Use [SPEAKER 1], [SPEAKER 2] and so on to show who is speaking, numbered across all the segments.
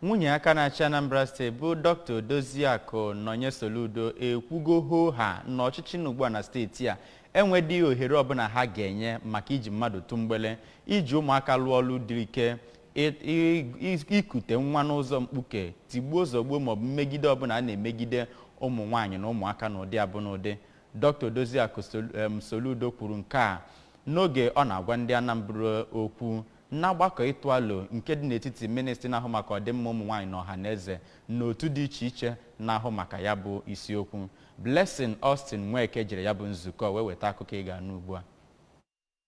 [SPEAKER 1] nwunye aka na-achị Anambra steeti bụ Dr. Oriaku nọnye Soludo ekwugo ha n'ọchịchị n'ugbu a na steeti a enwedị ohere ọbụla ha ga-enye maka iji mmadụ tụmgbele iji ụmụaka lụọ ọlụ dịrị ike ikute nwa n'ụzọ mkpuke tigbuo zọgbuo maọbụ mmegide ọbụla a na-emegide ụmụ nwaanyị na ụmụaka n'ụdị abụnụdị. Dr. Oriaku Soludo kwuru nke a n'oge ọ na-agwa ndị Anambra okwu n'agbakọ ịtụ alo nke dị n'etiti ministri na-ahụ maka ọdịmma ụmụ nwaanyị na ọha na eze n'otu dị iche iche na-ahụ maka ya bụ isiokwu. Blessing Austin Nweke jere ya bụ nzukọ wee weta akụkọ ị ga-anụ ugbu a.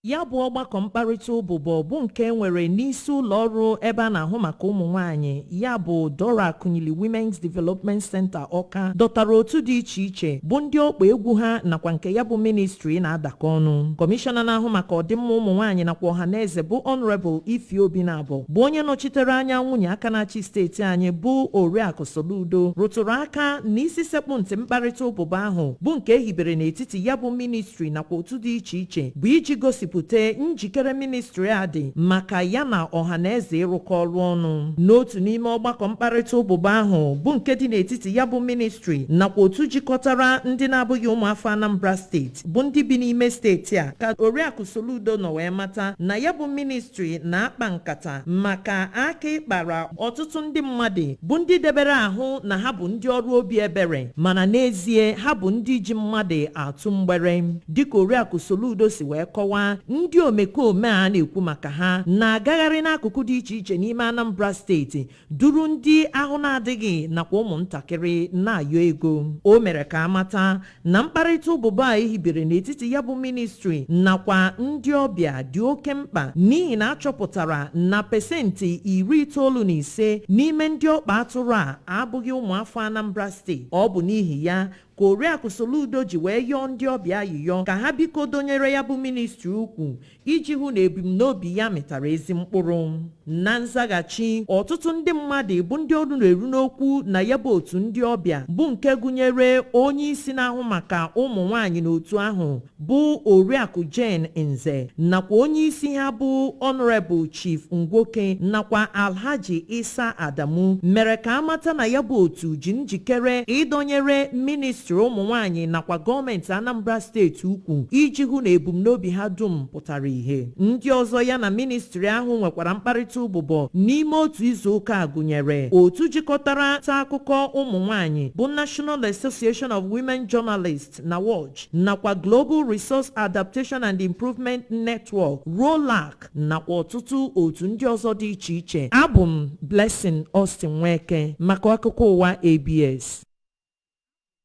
[SPEAKER 2] Ya bụ ọgbakọ mkparịta ụbụbọ bụ nke nwere n'isi ụlọ ọrụ ebe a na-ahụ maka ụmụ nwaanyị ya bụ Oriaku Women's Development Center Ọka dọtara otu dị iche iche bụ ndị ọkpa egwu ha nakwa nke ya bụ ministri na-adakọ ọnụ. Kọmishọna na-ahụ maka ọdịmma ụmụ nwaanyị nakwa ọha na eze bụ Honorable Ifeobi bụ onye nọchitere anya nwunye aka na-achị steeti anyị bụ Oriaku Soludo rụtụrụ aka n'isi sekpụ ntị mkparịta ụbụbọ ahụ bụ nke ehibere n'etiti ya bụ ministri nakwa otu dị iche iche bụ iji gosipụta njikere ministri a dị maka ya na ọha na eze ịrụkọ ọrụ ọnụ. N'otu n'ime ọgbakọ mkparịta ụbụbọ ahụ bụ nke dị n'etiti ya bụ ministri nakwa otu jikọtara ndị na-abụghị ụmụafọ Anambra steeti bụ ndị bi n'ime steeti a ka Oriaku Soludo nọ wee mata na ya bụ ministri na-akpa nkata maka aka ịkpara ọtụtụ ndị mmadụ bụ ndị debere ahụ na ha bụ ndị ọrụ obi ebere mana n'ezie ha bụ ndị ji mmadụ atụ mgbere. Dịka Oriaku Soludo si wee kọwaa, ndị omekome a na-ekwu maka ha na-agagharị n'akụkụ dị iche iche n'ime Anambra steeti duru ndị ahụ na-adịghị nakwa ụmụntakịrị na-ayọ ego. O mere ka amata na mkparịta ụbụbọ a ehibere n'etiti ya bụ ministri nakwa ndị ọbịa dị oke mkpa n'ihi na achọpụtara na pesentị 95 n'ime ndị ọkpa atụrụ a abụghị ụmụafọ Anambra steeti. Ọ bụ n'ihi ya ka Oriaku Soludo ji wee yọọ ndị ọbịa ayịyọ ka ha biko donyere ya bụ ministri ukwu iji hụ na ebumnobi ya metara ezi mkpụrụ. Na nzaghachi, ọtụtụ ndị mmadụ bụ ndị ọrụ na-eru n'okwu na ya bụ otu ndị ọbịa bụ nke gụnyere onye isi na-ahụ maka ụmụ nwaanyị n'otu ahụ bụ Oriaku Jane Nze nakwa onye isi ha bụ Honorable Chief Ngwoke nakwa Alhaji Isa Adamu mere ka amata na ya bụ otu ji njikere ịdọnyere ministri ụmụ nwaanyị nakwa gọọmenti Anambra steeti ukwu iji hụ na ebumnobi ha dum pụtara ihe. Ndị ọzọ ya na ministri ahụ nwekwara mkparịta ụbụbọ n'ime otu izu ụka gụnyere otu jikọtara nta akụkọ ụmụ nwaanyị bụ National Association of Women Journalists na Watch nakwa Global Resource Adaptation and Improvement Network ROLAC nakwa ọtụtụ otu ndị ọzọ dị iche iche. Abụ m Blessing Austin Nweke maka akụkọ ụwa ABS.